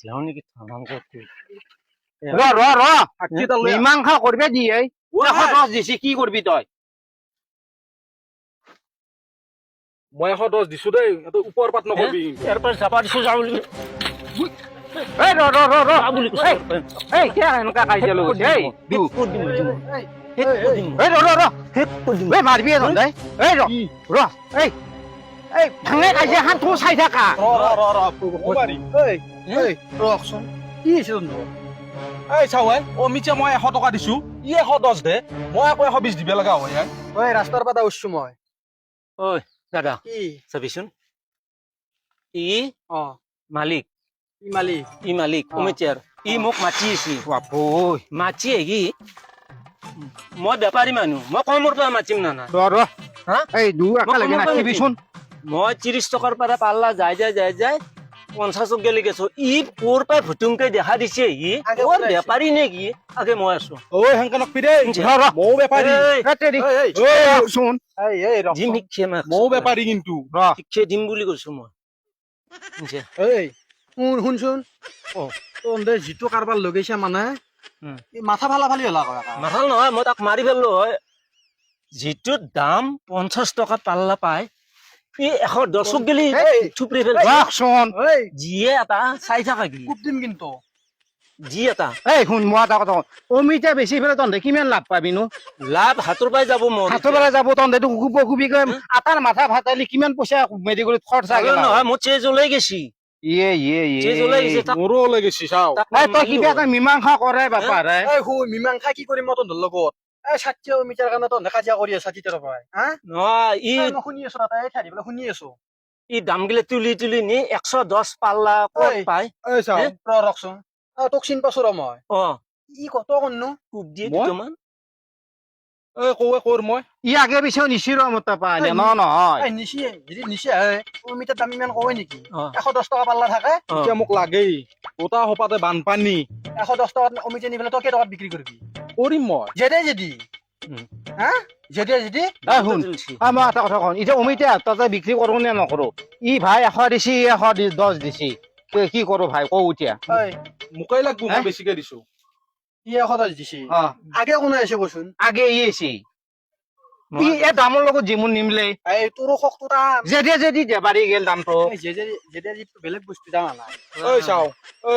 যাও নেকি থামান করতে র মীমাংসা করবে দিয়ে 110 দিছি কি করবি তই মই 110 দিছো দেই এত উপৰ পাত নকৰবি ইয়াৰ পৰা চাপা দিছো যাও বুলি এই ৰ বুলি এই কি এনেকা কাজিয়া লগত এই এই ৰ এই মাৰবি এ দে এই ৰ এই ভাঙে কাজিয়া হান তো চাই থাকা ৰ মাৰি এই ৰকচোন কি হৈছে তন্ত এই চাও অমিতে মই 100 টকা দিছো ই 110 দে মই আকৌ 120 দিব লগা হয় ঐ ৰাস্তাৰ পৰা উঠছো মই ঐ দাদা কি চাবিচোন ই অ মালিক মালিক কমিটিয়াৰ ই মোক মাতি আছে বাপই মাতি আহি মই বেপাৰী মানুহ মই কমৰ পৰা মাতিম না ৰ হা এই দু আকা লাগি নাখিবিচোন মই 30 টকাৰ পৰা পাল্লা যাই 50 গেলি গেছো ই পোৰ পাই ভুতুমকে দেখা দিছে ই ওৰ বেপাৰী নেকি আগে মই আছো ঐ হেংকনক পিদে ৰ মও বেপাৰী শুন এই জিম শিক্ষে মও বেপাৰী কিন্তু শিক্ষে দিম বুলি কৈছো মই এই শুনচোন তন্দে যিটো কাৰবাৰ লগাইছে মানে মাথা ফালা ফালি হলা কৰা মাথাল নহয় মই তাক মাৰি ফেললো হয় যিটো দাম 50 টকা পাল্লা পায় ই 110 গেলি থুপৰি ফেল শুন জিয়ে এটা চাই থাকা কি খুব দিম কিন্তু জি এটা এই শুন মই এটা কথা অমিতা বেছি ফেলে তন্দে কিমান লাভ পাবি নো লাভ হাতৰ পাই যাব মোৰ হাতৰ পৰা যাব তন্দে কুবি আটাৰ মাথা ভাতালি কিমান পইচা মেডিকেলত খৰচা গেল নহয় মোৰ চেজ ওলাই গেছি চেজ ওলাই গেছে মোৰো ওলাই গেছি চাও তই কিবা এটা মীমাংসা কৰে বাপাৰে এই মীমাংসা কি কৰিম মই তন্দৰ লগত এই 60 মিটাৰ কাৰণে তন্দে কাজিয়া কৰি আছে 60 পৰা হা নহয় ই শুনি আছো তাতে ঠাই দিবলৈ শুনি আছো ই দাম গিলে তুলি নি 110 পাল্লা ক'ত পায় এই চাও ৰকচোন তোক চিন পাছো ৰ মই ই কত কন্নু কুব দিয়ে দুটামান এই কৰ মই ই আগে পিছেও নিচিৰ মত পায় নহয় নিচিয়ে যদি নিচে অমিতাৰ দাম ইমান কয় নেকি 110 টকা পাল্লা থাকে এতিয়া মোক লাগেই গোটা হোপাতে বানপানী 110 টকাত অমিতা নি পেলাই তই কেই টকাত বিক্ৰী কৰিবি কৰিম মই যদি হা যদি শুন মই এটা কথা কওঁ এতিয়া অমিতা তাতে বিক্ৰী কৰো নে নকৰো ই ভাই 100 দিছি 110 দিছি কি কৰো ভাই কও এতিয়া মোকাই লাগবো মই বেছিকে দিছো ই 110 দিছি আগে কোনে আছে কচোন আগে ই আছে ই এ দামৰ লগত জিমুন নিমলে এই তোৰ খকটো দাম যদি দেবাৰি গেল দামটো যদি বেলেগ বস্তু দাম নাই ঐ চাও ঐ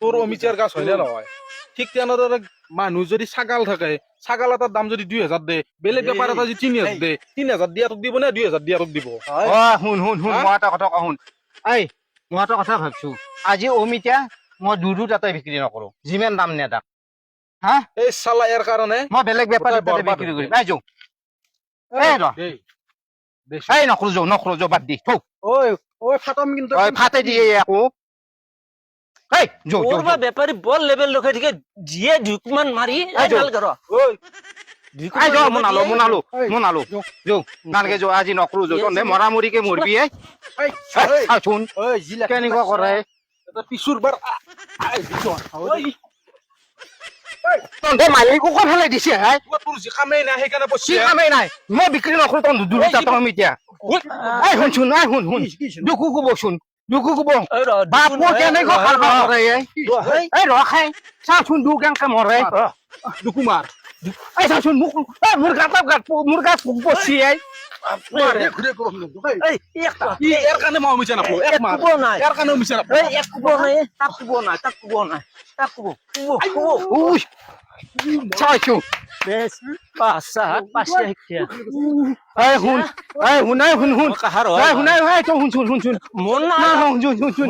তোৰ অমিতাৰ গাছ হয়নে নহয় ঠিক তেনেদৰে মানুহ যদি ছাগাল থাকে ছাগাল এটাৰ দাম যদি 2000 দে বেলেগ বেপাৰ এটা যদি 3000 দে 3000 দিয়া তোক দিব নে 2000 দিয়া তোক দিব শুন মই এটা কথা কওঁ শুন এই মই এটা কথা ভাবছো আজি অমিতা মই দুধু তাতে বিক্ৰী নকৰো যিমান দাম নে তাক হা এই সালা ইয়াৰ কাৰণে মই বেলেগ বেপাৰী তাতে বিক্ৰী কৰিম এই যো এই নকৰো যো বাদ দি থৌ ঐ ফাটম কিন্তু ফাটে দিয়ে আকৌ এই যো ওরবা বেপাৰী বল লেভেল লখাই থাকে জিয়ে ঢুকমান মাৰি আইডাল কৰ আই যো মনালো যো নালগে যো আজি নকৰো যো তনে মৰামৰিকে মৰবি এই শুন কেনেকুৱা কৰে পিছুৰ বাৰ তন্দে মালিকো ফেলাই দিছে হাই তোৰ যি কামেই নাই সেইকাৰণে পইচা কামেই নাই মই বিক্ৰী নকৰো তন্দে দূৰত যাম এতিয়া এই শুন দুখু কব বাপু কেনেকুৱা খাবা কৰে এই ৰখাই চাচোন দু কেনেকে মৰে দুকুমাৰ এই চাচোন মোৰ গাত পচি ইয়াৰ কাৰণে মই অমিছা নাপালো ইয়াৰ কাৰণে অমিছা নাপালো চাইছো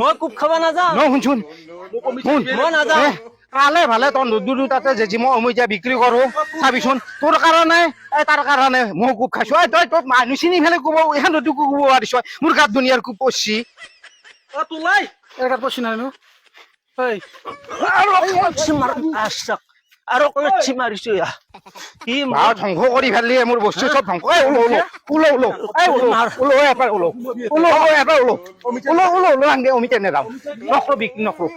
মই কুব খাব নাযাওঁ কালে ভালে তই দুধু তাতে যে মই অমিতা বিক্ৰী কৰো চাবিচোন তোৰ কাৰণে তাৰ কাৰণে মই কুব খাইছো তই তোৰ মানুহ চিনি ফেলে কব এখন দুকু কব পাৰিছ মোৰ গাত দুনিয়াৰ কুব পচি তোলাই ইয়াৰ গাত পচি নাই আৰু কলচি মাৰিছো ই ধ্বংস কৰি ফেলি মোৰ বস্তু চব ধ্বংস ওলো অমিতা নেযাওঁ নকৰো বিক্ৰী নকৰো